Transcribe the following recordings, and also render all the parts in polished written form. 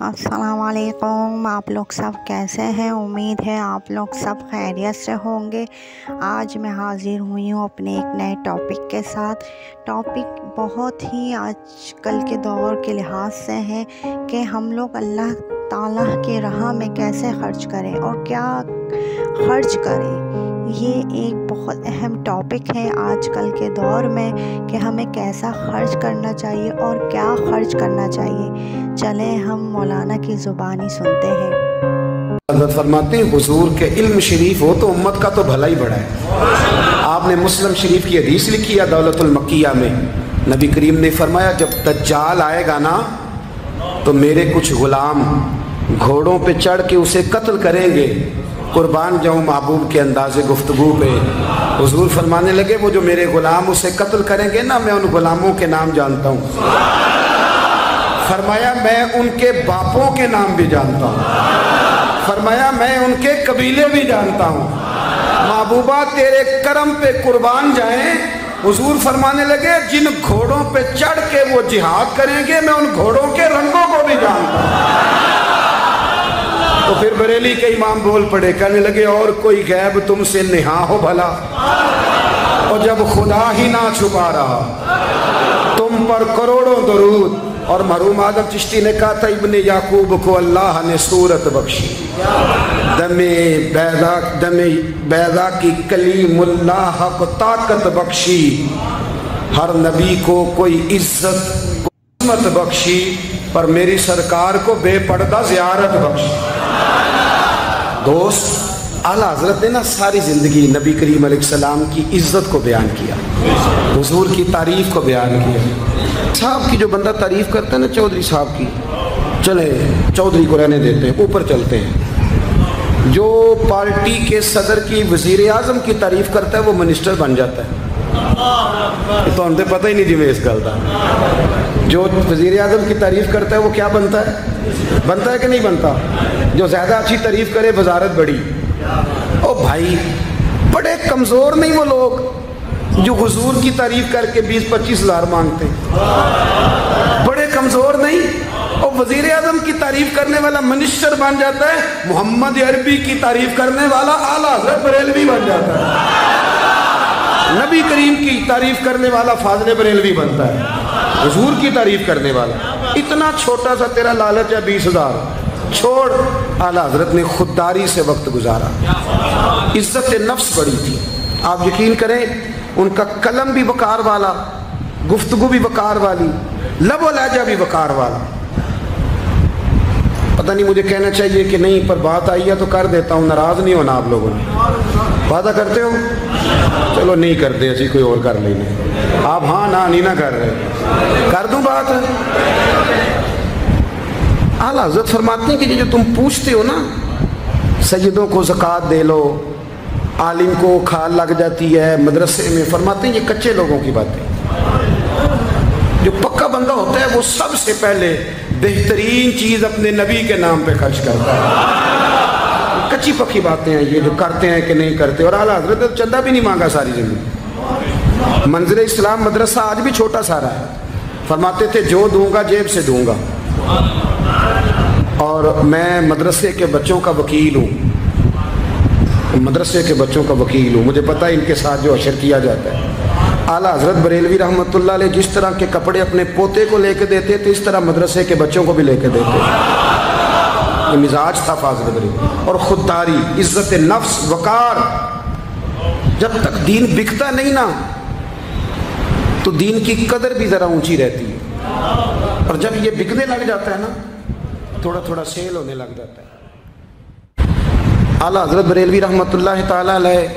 السلام علیکم، آپ لوگ سب کیسے ہیں؟ امید ہے آپ لوگ سب خیریت سے ہوں گے۔ آج میں حاضر ہوئی ہوں اپنے ایک نئے ٹاپک کے ساتھ۔ ٹاپک بہت ہی آج کل کے دور کے لحاظ سے ہے کہ ہم لوگ اللہ تعالیٰ کی راہ میں کیسے خرچ کریں اور کیا خرچ کریں۔ یہ ایک بہت اہم ٹاپک ہے آج کل کے دور میں کہ ہمیں کیسا خرچ کرنا چاہیے اور کیا خرچ کرنا چاہیے۔ چلیں ہم مولانا کی زبانی سنتے ہیں۔ حضرت فرماتے ہیں حضور کے علم شریف ہو تو امت کا تو بھلا ہی بڑا ہے۔ آپ نے مسلم شریف کی حدیث لکھی ہے دولت المکیہ میں، نبی کریم نے فرمایا جب دجال آئے گا نا تو میرے کچھ غلام گھوڑوں پہ چڑھ کے اسے قتل کریں گے۔ قربان جاؤں محبوب کے انداز گفتگو پہ۔ حضور فرمانے لگے وہ جو میرے غلام اسے قتل کریں گے نا، میں ان غلاموں کے نام جانتا ہوں۔ فرمایا میں ان کے باپوں کے نام بھی جانتا ہوں۔ فرمایا میں ان کے قبیلے بھی جانتا ہوں۔ محبوبہ تیرے کرم پہ قربان جائیں۔ حضور فرمانے لگے جن گھوڑوں پہ چڑھ کے وہ جہاد کریں گے میں ان گھوڑوں کے رنگوں کو بھی جانتا ہوں۔ تو پھر بریلی کے امام بول پڑے، کہنے لگے اور کوئی غیب تم سے نہا ہو بھلا، اور جب خدا ہی نہ چھپا رہا تم پر کروڑوں درود۔ اور مرحوم آدم چشتی نے کہا تھا ابن یعقوب کو اللہ نے صورت بخشی، دم بیضا کی کلیم اللہ کو طاقت بخشی، ہر نبی کو کوئی عزت عظمت بخشی، پر میری سرکار کو بے پردہ زیارت بخشی۔ دوست، اعلیٰ حضرت نے نا ساری زندگی نبی کریم علیہ السلام کی عزت کو بیان کیا، حضور کی تعریف کو بیان کیا۔ صاحب کی جو بندہ تعریف کرتا ہے نا چودھری صاحب کی، چلے چودھری کو رہنے دیتے ہیں، اوپر چلتے ہیں۔ جو پارٹی کے صدر کی وزیر اعظم کی تعریف کرتا ہے وہ منسٹر بن جاتا ہے۔ تو ہم سے پتہ ہی نہیں جی میں اس گل کا۔ جو وزیر اعظم کی تعریف کرتا ہے وہ کیا بنتا ہے کہ نہیں بنتا؟ جو زیادہ اچھی تعریف کرے وزارت بڑی۔ او بھائی بڑے کمزور نہیں وہ لوگ جو حضور کی تعریف کر کے 20-25 ہزار مانگتے ہیں؟ بڑے کمزور نہیں؟ اور وزیر اعظم کی تعریف کرنے والا منسٹر بن جاتا ہے، محمد عربی کی تعریف کرنے والا اعلیٰ حضرت بریلوی بن جاتا ہے، نبی کریم کی تعریف کرنے والا فاضل بریلوی بنتا ہے، حضور کی تعریف کرنے والا۔ اتنا چھوٹا سا تیرا لالچ ہے 20,000 چھوڑ۔ اعلیٰ حضرت نے خودداری سے وقت گزارا، عزت نفس بڑی تھی۔ آپ یقین کریں ان کا قلم بھی وقار والا، گفتگو بھی وقار والی، لب و لہجہ بھی وقار والا۔ پتہ نہیں مجھے کہنا چاہیے کہ نہیں، پر بات آئی ہے تو کر دیتا ہوں، ناراض نہیں ہونا آپ لوگوں نے۔ وعدہ کرتے ہو؟ چلو نہیں کرتے، اسی کوئی اور کر لیں گے۔ آپ ہاں نہیں نہ کر رہے، کر دوں بات۔ اعلیٰ حضرت فرماتے ہیں کہ جو تم پوچھتے ہو نا سیدوں کو زکوٰۃ دے لو، عالم کو کھال لگ جاتی ہے مدرسے میں، فرماتے ہیں یہ کچے لوگوں کی باتیں۔ جو پکا بندہ ہوتا ہے وہ سب سے پہلے بہترین چیز اپنے نبی کے نام پہ خرچ کرتا ہے۔ کچی پکی باتیں ہیں یہ جو کرتے ہیں کہ نہیں کرتے۔ اور اعلیٰ حضرت نے چندہ بھی نہیں مانگا ساری زندگی۔ منظر اسلام مدرسہ آج بھی چھوٹا سارا ہے، فرماتے تھے جو دوں گا جیب سے دوں گا، اور میں مدرسے کے بچوں کا وکیل ہوں، مجھے پتہ ہے ان کے ساتھ جو اشر کیا جاتا ہے۔ اعلیٰ حضرت بریلوی رحمۃ اللہ علیہ جس طرح کے کپڑے اپنے پوتے کو لے کے دیتے تھے اس طرح مدرسے کے بچوں کو بھی لے کے دیتے، یہ مزاج تھا فاضل بریلوی۔ اور خودداری، عزت نفس، وقار۔ جب تک دین بکتا نہیں نا تو دین کی قدر بھی ذرا اونچی رہتی ہے، اور جب یہ بکنے لگ جاتا ہے نا تھوڑا تھوڑا سیل ہونے لگ جاتا ہے۔ اعلیٰ حضرت بریلوی رحمۃ اللہ تعالیٰ علیہ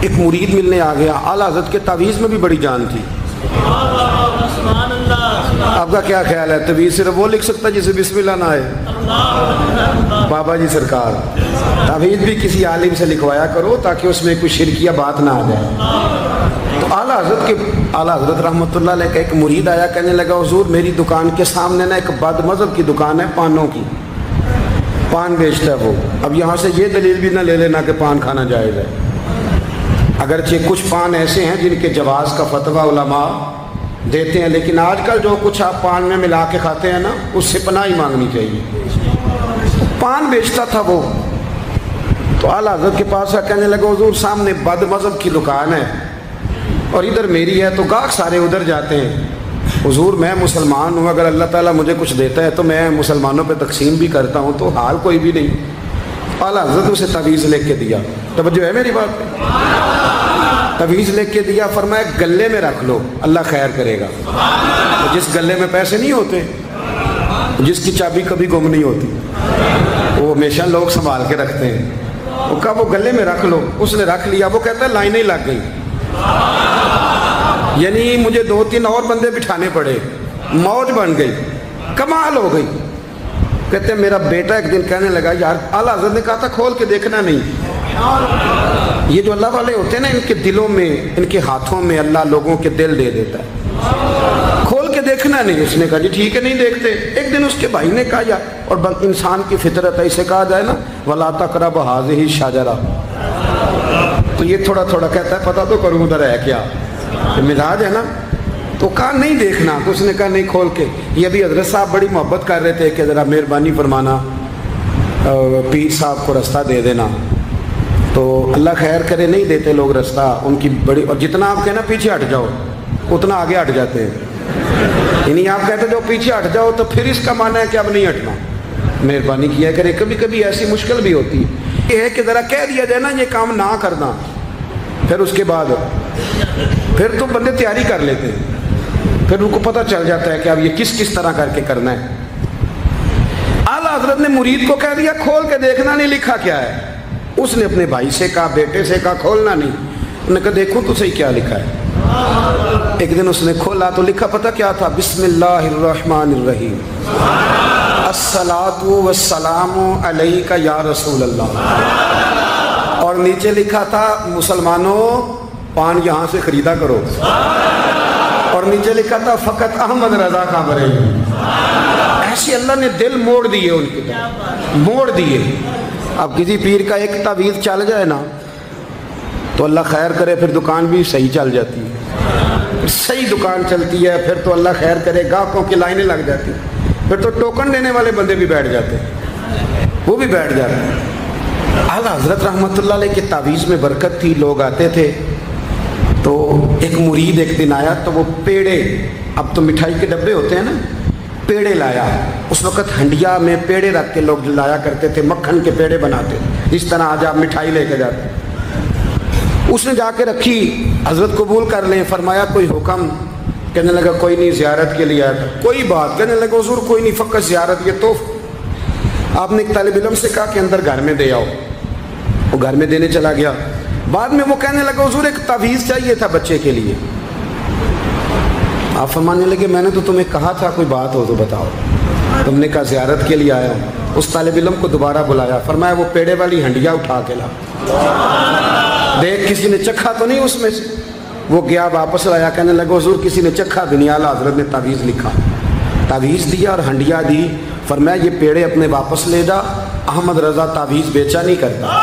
ایک مرید ملنے آ گیا۔ اعلیٰ حضرت کے تعویذ میں بھی بڑی جان تھی۔ آپ کا کیا خیال ہے تعویذ صرف وہ لکھ سکتا جسے بسم اللہ نہ آئے؟ بابا جی سرکار تعویذ بھی کسی عالم سے لکھوایا کرو تاکہ اس میں کوئی شرکیہ بات نہ آ جائے۔ تو اعلیٰ حضرت رحمۃ اللہ علیہ کا ایک مرید آیا، کہنے لگا حضور میری دکان کے سامنے نا ایک بد مذہب کی دکان ہے پانوں کی، پان بیچتا ہے وہ۔ اب یہاں سے یہ دلیل بھی نہ لے لینا کہ پان کھانا جائز ہے، اگرچہ کچھ پان ایسے ہیں جن کے جواز کا فتویٰ علماء دیتے ہیں، لیکن آج کل جو کچھ آپ پان میں ملا کے کھاتے ہیں نا، اس سے پناہ ہی مانگنی چاہیے۔ پان بیچتا تھا وہ، تو اعلیٰ حضرت کے پاس کہنے لگا حضور سامنے بد مذہب کی دکان ہے اور ادھر میری ہے، تو گاہک سارے ادھر جاتے ہیں، حضور میں مسلمان ہوں، اگر اللہ تعالیٰ مجھے کچھ دیتا ہے تو میں مسلمانوں پہ تقسیم بھی کرتا ہوں، تو حال کوئی بھی نہیں۔ اعلیٰ حضرت اسے تعویذ لکھ کے دیا، توجہ ہے میری بات پہ؟ تعویذ لکھ کے دیا، فرمایا گلے میں رکھ لو، اللہ خیر کرے گا۔ جس گلے میں پیسے نہیں ہوتے، جس کی چابی کبھی گم نہیں ہوتی، وہ ہمیشہ لوگ سنبھال کے رکھتے ہیں، وہ کہا وہ گلے میں رکھ لو، اس نے رکھ لیا۔ وہ کہتا ہے لائنیں لگ گئی، یعنی مجھے 2-3 اور بندے بٹھانے پڑے، موج بن گئی، کمال ہو گئی۔ کہتے ہیں میرا بیٹا ایک دن کہنے لگا یار اعلیٰ حضرت نے کہا تھا کھول کے دیکھنا نہیں۔ یہ جو اللہ والے ہوتے ہیں نا، ان کے دلوں میں، ان کے ہاتھوں میں اللہ لوگوں کے دل دے دیتا ہے، کھول کے دیکھنا نہیں۔ اس نے کہا جی ٹھیک ہے نہیں دیکھتے۔ ایک دن اس کے بھائی نے کہا یار، اور انسان کی فطرت ہے، اسے کہا جائے نا وَلَا تَقْرَبُ هَٰذِهِ الشَّجَرَةَ، تو یہ تھوڑا تھوڑا کہتا ہے پتہ تو کروں ادھر ہے کیا، مزاج ہے نا۔ تو کہا نہیں دیکھنا، تو اس نے کہا نہیں کھول کے۔ یہ بھی حضرت صاحب بڑی محبت کر رہے تھے کہ ذرا مہربانی فرمانا پیر صاحب کو رستہ دے دینا، تو اللہ خیر کرے نہیں دیتے لوگ رستہ، ان کی بڑی، اور جتنا آپ کہنا پیچھے ہٹ جاؤ اتنا آگے ہٹ جاتے ہیں، یعنی آپ کہتے جو پیچھے ہٹ جاؤ تو پھر اس کا معنی ہے کہ اب نہیں ہٹنا۔ مہربانی کیا کرے، کبھی کبھی ایسی مشکل بھی ہوتی ہے، یہ ہے کہ ذرا کہہ دیا جائے نا یہ کام نہ کرنا، پھر اس کے بعد پھر تو بندے تیاری کر لیتے ہیں، پھر ان کو پتہ چل جاتا ہے کہ اب یہ کس طرح کر کے کرنا ہے۔ اعلیٰ حضرت نے مرید کو کہہ دیا کھول کے دیکھنا نہیں لکھا کیا ہے۔ اس نے اپنے بھائی سے کہا، بیٹے سے کہا کھولنا نہیں۔ انہوں نے کہا دیکھو تو صحیح کیا لکھا ہے۔ ایک دن اس نے کھولا تو لکھا پتہ کیا تھا، بسم اللہ الرحمن الرحیم، الصلاۃ والسلام علیک یا رسول اللہ، اور نیچے لکھا تھا مسلمانوں پان یہاں سے خریدا کرو، اور نیچے لکھا تھا فقط احمد رضا کا برے۔ ایسے اللہ نے دل موڑ دیے، ان کے موڑ دیے۔ اب کسی پیر کا ایک تعویذ چل جائے نا تو اللہ خیر کرے پھر دکان بھی صحیح چل جاتی ہے، صحیح دکان چلتی ہے، پھر تو اللہ خیر کرے گاہکوں کی لائنیں لگ جاتی ہیں، پھر تو ٹوکن دینے والے بندے بھی بیٹھ جاتے ہیں، وہ بھی بیٹھ جاتے ہیں۔ اعلیٰ حضرت رحمۃ اللہ علیہ کے تعویذ میں برکت تھی، لوگ آتے تھے۔ تو ایک مرید ایک دن آیا تو وہ پیڑے، اب تو مٹھائی کے ڈبے ہوتے ہیں نا، پیڑے لایا۔ اس وقت ہنڈیا میں پیڑے رکھ کے لوگ لایا کرتے تھے، مکھن کے پیڑے بناتے، جس طرح آج آپ مٹھائی لے کے جاتے۔ اس نے جا کے رکھی، حضرت قبول کر لیں، فرمایا کوئی حکم؟ کہنے لگا کوئی نہیں، زیارت کے لیے آیا تھا۔ کوئی بات؟ کہنے لگا حضور کوئی نہیں، فقط زیارت، یہ تحفہ۔ آپ نے ایک طالب علم سے کہا کہ اندر گھر میں دے آؤ، وہ گھر میں دینے چلا گیا۔ بعد میں وہ کہنے لگا حضور ایک تعویذ چاہیے تھا بچے کے لیے۔ آپ فرمانے لگے میں نے تو تمہیں کہا تھا کوئی بات ہو تو بتاؤ۔ تم نے کہا زیارت کے لیے آیا ہوں۔ اس طالب علم کو دوبارہ بلایا، فرمایا وہ پیڑے والی ہنڈیا اٹھا کے لا، دیکھ کسی نے چکھا تو نہیں اس میں سے۔ وہ گیا واپس لایا، کہنے لگا حضور کسی نے چکھا بھی نہیں، اعلیٰ حضرت نے تعویذ لکھا، تعویذ دیا اور ہنڈیا دی۔ فرمایا یہ پیڑے اپنے واپس لے جا، احمد رضا تعویذ بیچا نہیں کرتا۔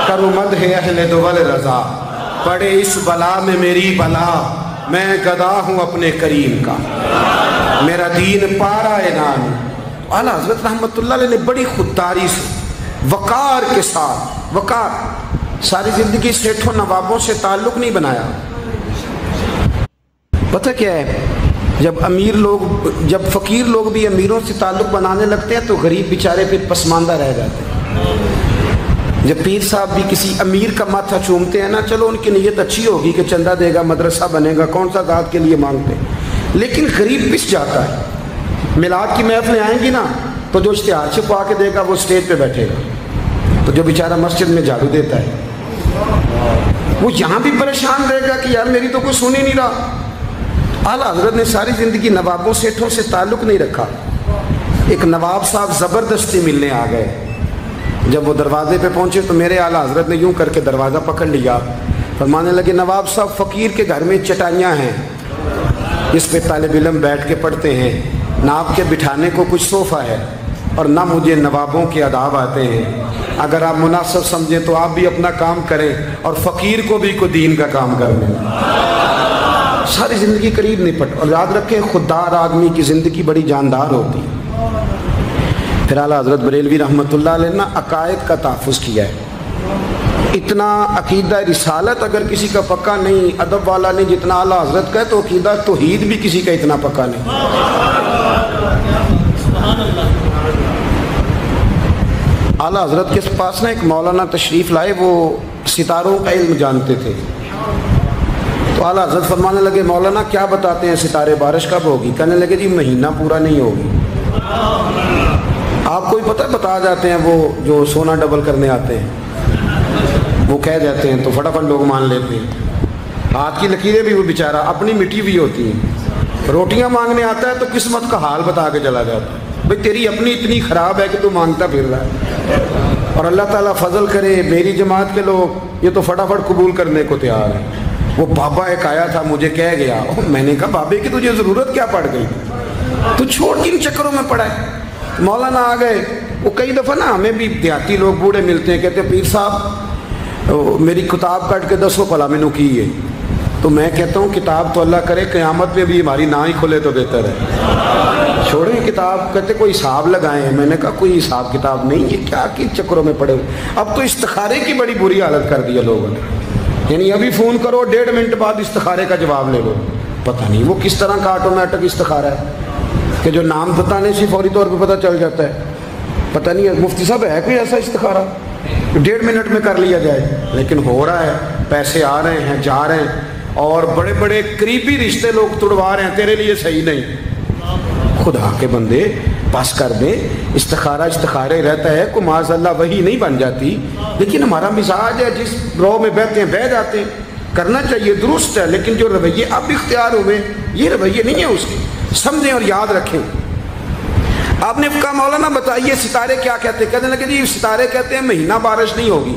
کرو مد ہے اہل دول رضا، پڑے اس بلا میں میری بلا، میں گدا ہوں اپنے کریم کا، میرا دین پارا انعام۔ اعلیٰ حضرت رحمۃ اللہ علیہ نے بڑی خودداری سے، وقار کے ساتھ، وقار، ساری زندگی سیٹھوں نوابوں سے تعلق نہیں بنایا۔ پتہ کیا ہے، جب فقیر لوگ بھی امیروں سے تعلق بنانے لگتے ہیں تو غریب بیچارے پھر پسماندہ رہ جاتے ہیں۔ جب پیر صاحب بھی کسی امیر کا ماتھا چومتے ہیں نا، چلو ان کی نیت اچھی ہوگی کہ چندہ دے گا، مدرسہ بنے گا، کون سا ذات کے لیے مانگتے ہیں، لیکن غریب پس جاتا ہے۔ میلاد کی محفلیں آئیں گی نا تو جو اشتہار چھپا کے دے گا وہ اسٹیج پہ بیٹھے گا، تو جو بیچارہ مسجد میں جھاڑو دیتا ہے وہ یہاں بھی پریشان رہے گا کہ یار میری تو کوئی سن ہی نہیں رہا۔ اعلیٰ حضرت نے ساری زندگی نوابوں سیٹھوں سے تعلق نہیں رکھا۔ ایک نواب صاحب زبردستی ملنے آ گئے، جب وہ دروازے پہ پہنچے تو میرے اعلیٰ حضرت نے یوں کر کے دروازہ پکڑ لیا، فرمانے لگے نواب صاحب فقیر کے گھر میں چٹائیاں ہیں، اس پہ طالب علم بیٹھ کے پڑھتے ہیں، نہ آپ کے بٹھانے کو کچھ صوفہ ہے اور نہ مجھے نوابوں کے آداب آتے ہیں، اگر آپ مناسب سمجھیں تو آپ بھی اپنا کام کریں اور فقیر کو بھی کوئی دین کا کام کرنے۔ ساری زندگی قریب نپٹ. اور یاد رکھیں خوددار آدمی کی زندگی بڑی جاندار ہوتی ہے. پھر اعلیٰ حضرت بریلوی رحمۃ اللہ علیہ نے عقائد کا تحفظ کیا ہے. اتنا عقیدہ رسالت اگر کسی کا پکا نہیں، ادب والا نہیں جتنا اعلیٰ حضرت کا ہے، تو عقیدہ توحید بھی کسی کا اتنا پکا نہیں. اعلیٰ حضرت کے پاس نا ایک مولانا تشریف لائے، وہ ستاروں کا علم جانتے تھے. تو اعلیٰ حضرت فرمانے لگے مولانا کیا بتاتے ہیں ستارے، بارش کب ہوگی؟ کہنے لگے جی مہینہ پورا نہیں ہوگی. آپ کو ہی پتہ بتا جاتے ہیں، وہ جو سونا ڈبل کرنے آتے ہیں وہ کہہ جاتے ہیں تو فٹافٹ لوگ مان لیتے ہیں. ہاتھ کی لکیریں بھی وہ بیچارہ اپنی مٹی بھی ہوتی ہیں. روٹیاں مانگنے آتا ہے تو قسمت کا حال بتا کے چلا جاتا ہے، بھئی تیری اپنی اتنی خراب ہے کہ تو مانگتا پھر رہا ہے. اور اللہ تعالیٰ فضل کرے میری جماعت کے لوگ یہ تو فٹافٹ قبول کرنے کو تیار ہیں. وہ بابا ایک آیا تھا مجھے کہہ گیا، میں نے کہا بابے کی تجھے ضرورت کیا پڑ گئی، تو چھوڑ کن چکروں میں پڑا ہے. مولانا آ گئے. وہ کئی دفعہ نا ہمیں بھی دیہاتی لوگ بوڑھے ملتے ہیں، کہتے ہیں پیر صاحب میری کتاب کٹ کے 10 پلا میں کی ہے. تو میں کہتا ہوں کتاب تو اللہ کرے قیامت میں بھی ہماری نہ ہی کھلے تو بہتر ہے، چھوڑیں کتاب. کہتے کوئی حساب لگائیں. میں نے کہا کوئی حساب کتاب نہیں، یہ کیا کن چکروں میں پڑے ہوئے. اب تو استخارے کی بڑی بری حالت کر دی ہے لوگوں نے، یعنی ابھی فون کرو 1.5 منٹ بعد استخارے کا جواب لے لو. پتہ نہیں وہ کس طرح کا آٹومیٹک استخارہ ہے کہ جو نام بتانے سے فوری طور پہ پتہ چل جاتا ہے. پتہ نہیں مفتی صاحب ہے کوئی ایسا استخارہ 1.5 منٹ میں کر لیا جائے، لیکن ہو رہا ہے. پیسے آ رہے ہیں جا رہے ہیں، اور بڑے بڑے قریبی رشتے لوگ توڑوا رہے ہیں، تیرے لیے صحیح نہیں. خدا کے بندے پاس کر دیں. استخارے رہتا ہے، کوئی معاذ اللہ وہی نہیں بن جاتی، لیکن ہمارا مزاج ہے جس رو میں بیٹھتے ہیں بہ جاتے ہیں. کرنا چاہیے درست ہے، لیکن جو رویے اب اختیار ہوئے یہ رویے نہیں ہیں اس کے. سمجھیں اور یاد رکھیں. آپ نے کہا مولانا بتائیے ستارے کیا کہتے ہیں؟ کہنے لگے جی ستارے کہتے ہیں مہینہ بارش نہیں ہوگی.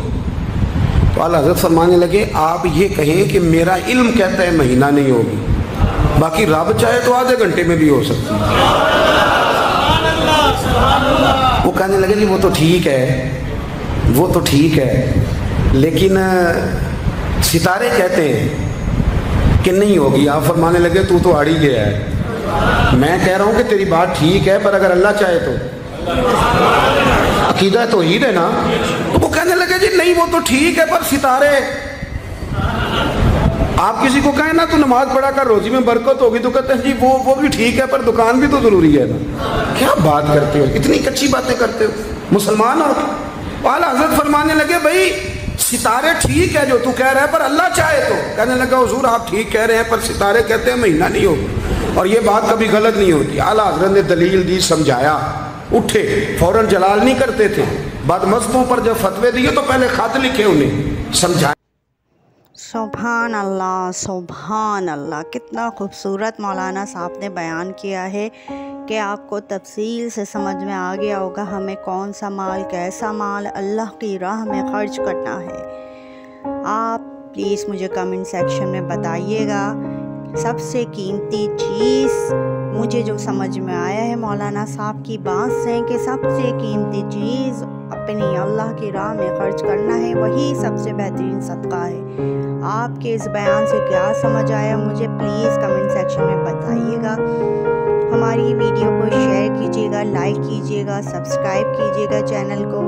تو اعلیٰ حضرت فرمانے لگے آپ یہ کہیں کہ میرا علم کہتا ہے مہینہ نہیں ہوگی، باقی رب چاہے تو آدھے گھنٹے میں بھی ہو سکتی ہے. وہ کہنے لگے جی وہ تو ٹھیک ہے لیکن ستارے کہتے ہیں کہ نہیں ہوگی. آپ فرمانے لگے تو اڑ ہی گیا ہے. میں کہہ رہا ہوں کہ تیری بات ٹھیک ہے، پر اگر اللہ چاہے تو عقیدہ توحید ہے نا. تو وہ کہنے لگے جی نہیں وہ تو ٹھیک ہے پر ستارے. آپ کسی کو کہیں نا تو نماز پڑھا کر روزی میں برکت ہوگی، تو کہتے ہیں جی وہ بھی ٹھیک ہے پر دکان بھی تو ضروری ہے نا. کیا بات کرتے ہو، اتنی کچی باتیں کرتے ہو مسلمان ہو. اعلیٰ حضرت فرمانے لگے بھائی ستارے ٹھیک ہے جو تو کہہ رہے ہیں پر اللہ چاہے تو. کہنے لگا حضور آپ ٹھیک کہہ رہے ہیں پر ستارے کہتے ہیں مہینہ نہیں ہوگا، اور یہ بات کبھی غلط نہیں ہوتی. اعلیٰ حضرت نے دلیل دی، سمجھایا، اٹھے، فوراً جلال نہیں کرتے تھے. بعد مذہبوں پر جب فتوے دیے تو پہلے خط لکھے، انہیں سمجھایا. سبحان اللہ سبحان اللہ. کتنا خوبصورت مولانا صاحب نے بیان کیا ہے کہ آپ کو تفصیل سے سمجھ میں آ گیا ہوگا ہمیں کون سا مال کیسا مال اللہ کی راہ میں خرچ کرنا ہے. آپ پلیز مجھے کمنٹ سیکشن میں بتائیے گا سب سے قیمتی چیز مجھے جو سمجھ میں آیا ہے مولانا صاحب کی بات سے کہ سب سے قیمتی چیز اپنی اللہ کی راہ میں خرچ کرنا ہے، وہی سب سے بہترین صدقہ ہے. آپ کے اس بیان سے کیا سمجھ آیا مجھے پلیز کمنٹ سیکشن میں بتائیے گا. ہماری ویڈیو کو شیئر کیجیے گا، لائک کیجیے گا، سبسکرائب کیجیے گا چینل کو،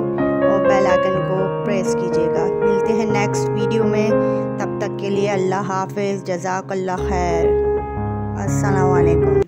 اور بیل آئیکن کو پریس کیجیے گا. ملتے ہیں نیکسٹ ویڈیو میں، تب تک کے لیے اللہ حافظ. جزاک اللہ خیر. السلام علیکم.